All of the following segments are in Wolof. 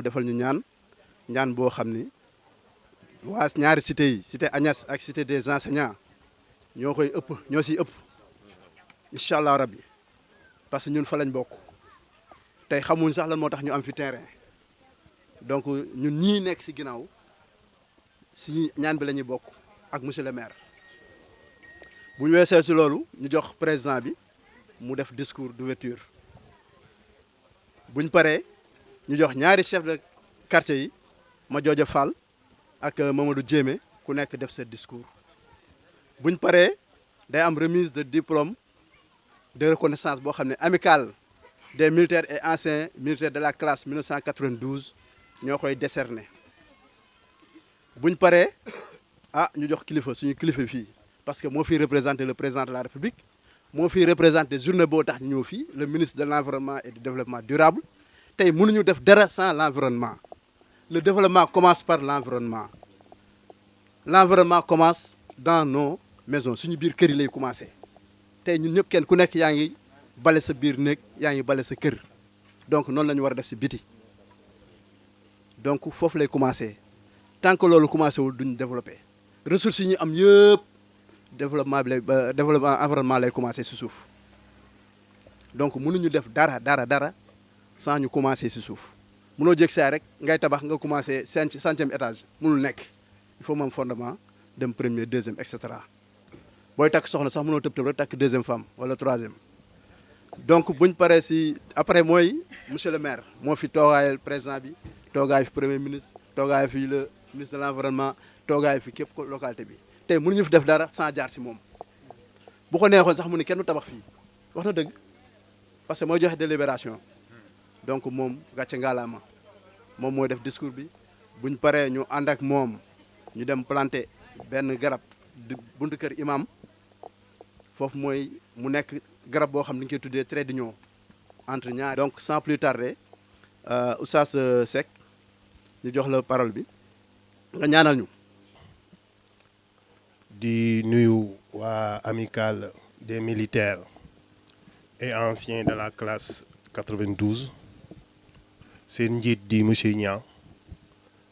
defal ñu ñaan boo xam ni waa ñaari cité yi cité Agnès ak cité des enseignants ñoo siy ëpp incha allah rabbi parce que ñun fa lañ bokk tey xamuñ sax lan moo tax ñu am fi terrain donc ñun ñii nekk si ginnaaw si ñaan bi la ñuy bokk ak monsieur le maire bu ñu weesee si loolu ñu jox président bi mu def discours d'ouverture bu ñu paree ñu jox ñaari chef de quartier yi Madiodio Fall ak Mamadou Diémé ku nekk def sa discours bu ñu paree day am remise de diplôme de reconnaissance boo xam ne amicale des militaires et anciens militaires de la classe 1992 ñoo koy décerner bu ñu paree ñu jox kilifa suñu kilifa fii parce que moo fiy représenter le président de la République moo fiy représenter journée boo tax ñu ñëw fii le ministre de l'environnement et du développement durable tey mënuñu def dara sans l'environnement le développement commence par l'environnement l'environnement commence dans nos maisons suñu biir kër yi lay commencé tey ñun ñëpp kenn ku nekk yaa ngi bale sa biir néeg yaa ngi bale sa kër donc noonu la ñu war a def si biti donc foofu lay commencé tant que loolu commencé wul duñ développé ressources yi ñu am yëpp développement bi lay développement environnement lay commencé si suuf donc mënuñu def dara sans ñu commencé si suuf mënoo jég saa rek ngay tabax nga commencé 5e étage mënul nekk il faut moom fondement dem premier deuxième et cetera booy takk soxna sax mënoo tëb rek takk deuxième femme wala troisième donc buñ paree si après mooy monsieur le maire moo fi toogaayal président bi toogaay fi premier ministre toogaay fi le ministre de l'environnement toogaay fi képp ko localité bi tey mënuñu fi def dara sans jaar si moom bu ko neexoon sax mu ni kenn du tabax fii wax na dëgg parce que mooy joxe délibération donc moom gàcce ngaalaama moom mooy def discours bi buñ paree ñu ànd ak moom ñu dem planter benn garab buntu kër imam foofu mooy mu nekk garab boo xam ne ñu koy tuddee trait d'union entre ñaar. donc sans plus tarder Oustaz Seck ñu jox la parole bi nga ñaanal ñu. di nuyu waa amicale des militaires et anciens de la classe 92 seen njiit di monsieur Niang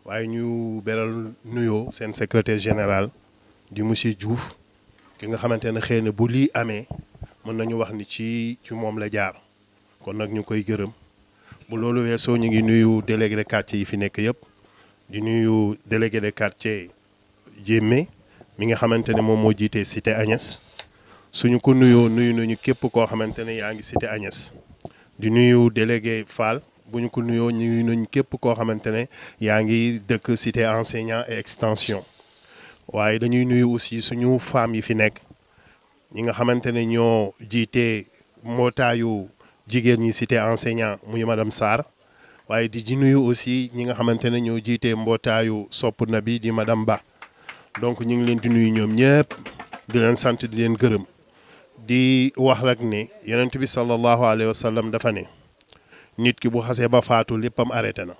waaye ñu beral nuyoo seen secrétaire général di monsieur Diouf ki nga xamante ne xëy na bu lii amee mën nañu wax ni ci moom la jaar kon nag ñu koy gërëm bu loolu weesoo ñu ngi nuyu délégué de quartier yi fi nekk yëpp di nuyu délégué de quartier Diémé mi nga xamante ne moom moo jiitee cité Agnès suñu ko nuyoo nuyu nañu képp koo xamante ne yaa ngi cité Agnès di nuyu délégué Fall bu ñu ko nuyoo nuyu nañu képp koo xamante ne yaa ngi dëkk cité enseignant et extension waaye dañuy nuyu aussi suñu femmes yi fi nekk ñi nga xamante ne ñoo jiitee mbootaayu jigéen ñi cité enseignant muy madame Sarr waaye di nuyu aussi ñi nga xamante ne ñoo jiitee mbootaayu sopp na bi di madame Ba donc ñu ngi leen di nuyu ñoom ñëpp di leen sant di leen gërëm di wax rek ne yonent bi sallallahu alayhi wa sallam dafa ne nit ki bu xasee ba faatu léppam arrêté na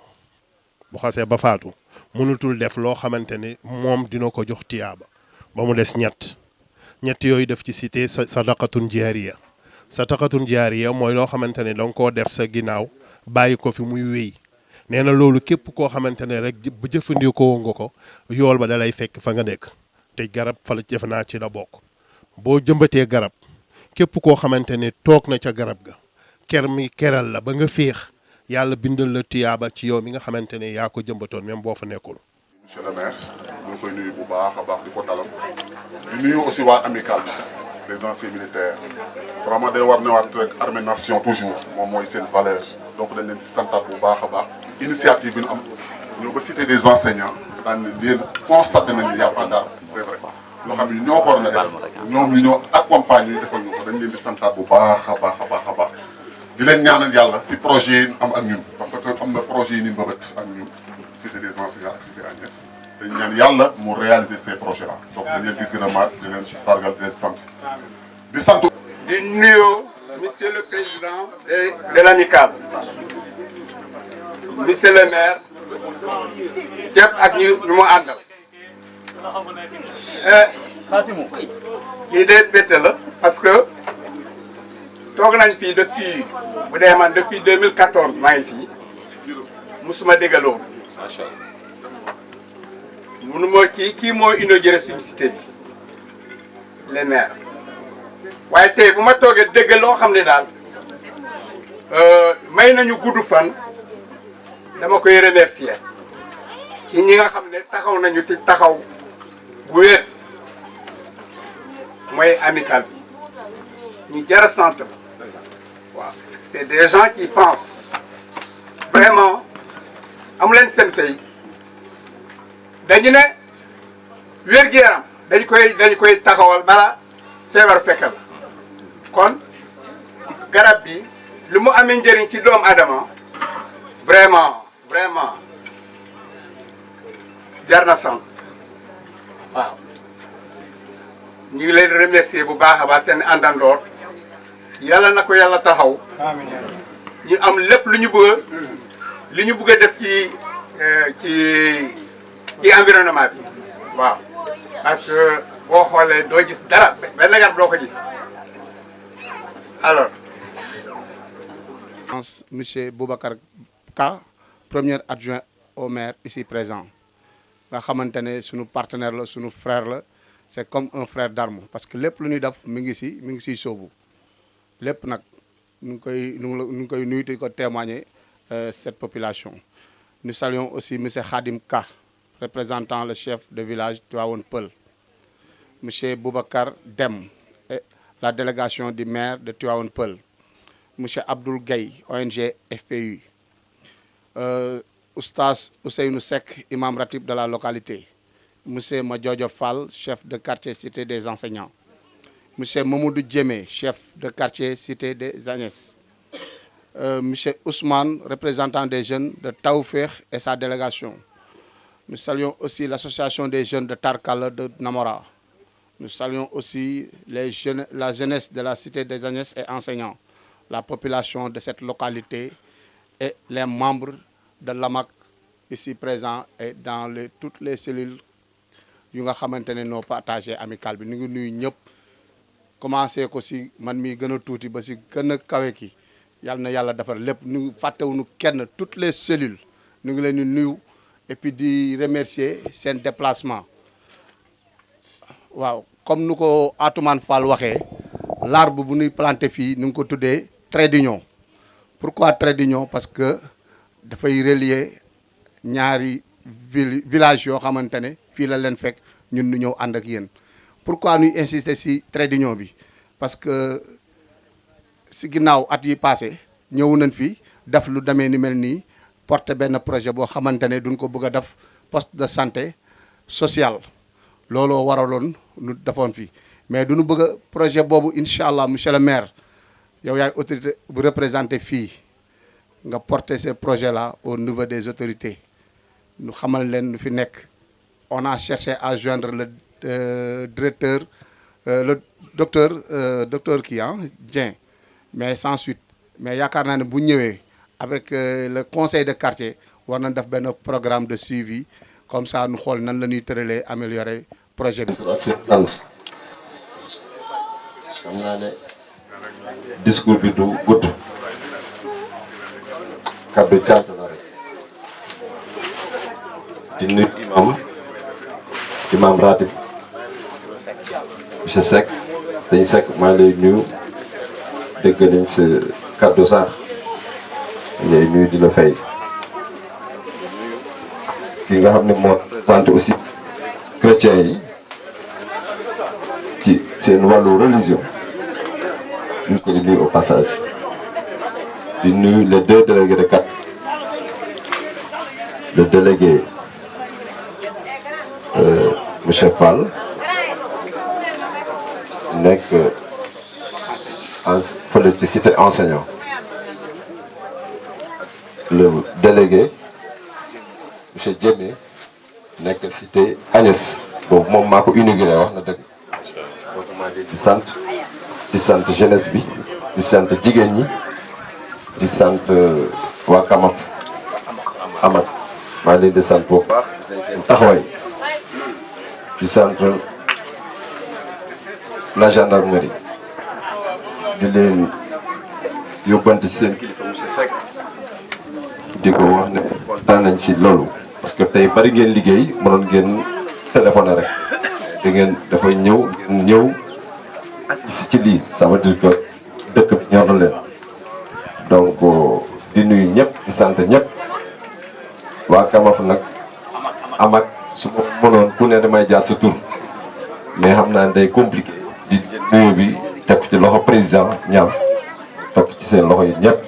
bu xasee ba faatu mënutul def loo xamante ne moom dina ko jox tiyaaba ba mu des ñett yooyu def ci cité sadaqatun jaariya mooy loo xamante ne danga koo def sa ginnaaw bàyyi ko fi muy wéy nee na loolu képp koo xamante ne rek bu jëfandikoo nga ko yool ba dalay fekk fa nga nekk te garab fa la jëf naa ci la bokk boo jëmbatee garab képp koo xamante ne toog na ca garab ga ker mi keral la ba nga féex yàlla bindal la tiyaaba ci yow mi nga xamante ne yaa ko jëmbatoon même boo fa nekkul. monsieur le maire ñu ngi koy nuyu bu baax a baax di ko dalal di nuyu aussi waa amicale des anciens militaires vraiment day war newaat rek armée nation toujours moom mooy seen valeur donc dañ leen di santaat bu baax a baax initiative bi ñu am ñëw ba cité des enseignants daan ne leen constaté nañ ni y a pas d'arbre c'est vrai loo xam ne ñoo ko war na def ñoom ñu ñoo accompagne ñu defal ñu ko dañ leen di santaat bu baax a baax a baax a baax di leen ñaanal yàlla si projet yi am ak ñun parce que am na projet yi ni mbëbët ak ñun cité des enseignants ak cité Agnès dañ ñaan yàlla mu réaliser ces projets là donc dañ leen di gërëmaat di leen sargal di leen sant di sant. di nuyu monsieur le président de l'amicale monsieur le maire képp ak ñu mu àndal lii de bette la parce que toog nañ fii depuis bu dee man depuis 2014 maa ngi fii musuma dégg loolu. macha allah. munuma kii moo inauguré suñu cité bi les maires waaye tey bu ma toogee dégg loo xam ne daal may nañu gudd fan dama koy remercier ci ñi nga xam ne taxaw nañu ci taxaw bu wér mooy amical bi ñu jar a sant waaw c'est des gens qui pensent vraiment amu leen seen fay dañu ne wér-gu-yaram dañ koy taxawal bala feebar fekkal kon garab bi lu mu amee njëriñ ci doomu adama vraiment jar na sant waaw ñu ngi leen remercier bu baax a baax seen àndandoor yàlla na ko yàlla taxaw ñu am lépp lu ñu bëgg a def ci environnement bi waaw parce que boo xoolee doo gis dara benn garab doo ko gis alors. Monsieur Boubacar Ka, premier adjoint au maire ici présent nga xamante ne sunu partenaire la sunu frère la c'est comme un frère d'armes parce que lépp lu ñuy def mi ngi siy sóobu lépp nag ñu ngi koy nuyu di ko témoigner cette population. Nous saluons aussi monsieur Khadim Ka, représentant le chef de village Tivaouane Peulh, monsieur Boubacar Dem et la délégation du maire de Tivaouane Peulh, monsieur Abdoul Gueye, ONG FPU, Oustaz Ousseynou Seck, imam ratib de la localité, monsieur Madjodio Fall, chef de quartier Cité des enseignants, monsieur Mamoudou Djemé, chef de quartier Cité des Agnès, monsieur Ousmane, représentant des jeunes de Taoufekh et sa délégation. Nous saluons aussi l'association des jeunes de Tarkala de Namora. Nous saluons aussi la jeunesse de la Cité des Agnès et enseignants, la population de cette localité et les membres de l'AMAC ici présents et dans toutes les cellules yu nga xamante ne noo partagé amical bi ñu ngi nuyu ñëpp commencé ko si man mi gën a tuuti ba si gën a kawe ki yàlla na yàlla defar lépp ñu fàttewuñu kenn toutes les cellules ñu ngi leen di nuyu et puis di remercier seen déplacement waaw comme nu ko Atoumane Fall waxee l'arbre bu ñuy planté fii ñu ngi ko tuddee trait d'union. Pourquoi trait d'union? Parce que dafay relier ñaari village yoo xamante ne fii la leen fekk ñun ñu ñëw ànd ak yéen. Pourquoi ñuy insister si trait d'union bi? Parce que si ginnaaw at yi passé ñëw nañ fi def lu demee ni mel nii porter benn projet boo xamante ne duñ ko bëgg a def poste de santé sociale looloo waraloon nu defoon fi mais duñu bëgg a projet boobu incha allah monsieur le maire yow yaay autorité bu représenté fii nga porter ces projets là au niveau des autorités ñu xamal leen nu fi nekk. On a cherché à joindre le directeur le docteur kii Dieng mais sans suite mais yaakaar naa ne bu ñëwee avec le conseil de quartier war nañ def benn programme de suivi comme ça nu xool nan la ñuy tëralee améliorer projet bi. xam naa ne discours bi du gudd kaddu cant la rek di nuyu imam ratib monsieur Seck sëñ Seck maa ngi lay nuyu dégg nañ sa kaddu sax ngay nuyu di la fay ki nga xam ne moo sant aussi chrétiens yi ci seen wàllu religion ñu ngi koy nuyu au passage di nuyu les deux délégués de quartier le délégué monsieur Fall nekk fële ci cité enseignant le délégué monsieur Diémé nekk cité Agnès boobu moom maa ko inauguré wax na dëgg donc maa ngi di sant jeunesse bi di sant jigéen ñi di sant waa Kamaf Amat maa ngi leen di sant bu baax seen taxawaay di sant la gendarmerie di leen yóbbante seen kilifa monsieur Seck di ko wax ne kontaan nañ si loolu parce que tey bari ngeen liggéey mënoon ngeen téléphoné rek da ngeen dafay ñëw assist ci lii ça veut dire que dëkk bi ñor na leen donc di nuyu ñëpp di sant ñëpp waa Kamaf nag amak su ma mënoon ku ne damay jaar sa tur mais xam naa ne day compliqué di jël nuyu bi teg ci loxo président ñaam topp ci seen loxo yi ñëpp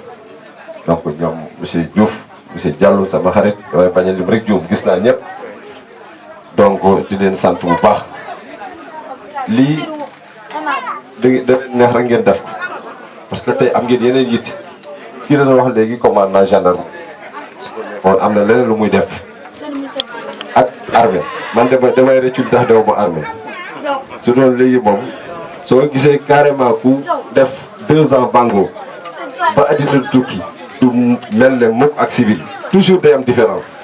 donc ñoom monsieur Diouf monsieur Diallo sama xarit damay bañ a lim rek juum gis naa ñëpp donc di leen sant bu baax lii da neex rek ngeen def ko parce que tey am ngeen yeneen yitte kii la wax léegi commandant gendarme moom am na leneen lu muy def ak armée man damay rëccu tax dew ma armée su doon léegi moom soo gisee carrément ku def 2 ans bango ba addina tukki du mel ne mukk ak civil toujours day am différence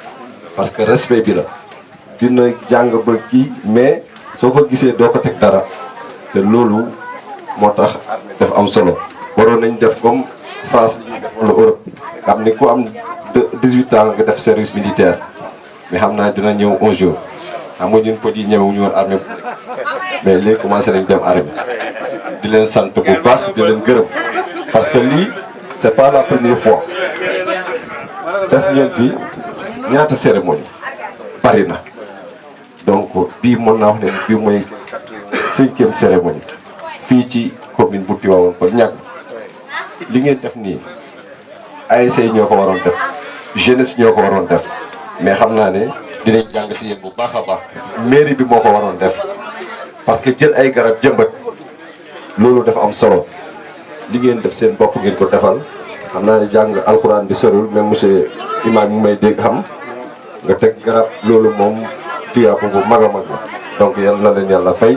parce que respect bi la dina jàng ba kii mais soo ko gisee doo ko teg dara te loolu moo tax def am solo waroon nañ def comme France wala Europe xam ni ku am 18 ans nga def service militaire mais xam naa dina ñëw un jour xam nga ñun pël yi ñëw ñu woon armée mais léegi commencé nañ dem armée di leen sant bu baax di leen gërëm parce que lii c'est pas la première fois def ngeen fi ñaata cérémonie bari na donc bii mën naa wax ne bii mooy 5e cérémonie fii ci commune bu Tivaouane Peulh ñàkk li ngeen def nii ASC ñoo ko waroon def jeunesse ñoo ko waroon def mais xam naa ne dinañ jàng si yéen bu baax a baax mairie bi moo ko waroon def parce que jël ay garab jëmbat loolu dafa am solo li ngeen def seen bopp ngeen ko defal xam naa ne jàng alxuraan bi sorul même monsieur imam mi may dégg xam nga teg garab loolu moom tuyaaba bu mag a mag la donc yal na leen yàlla fay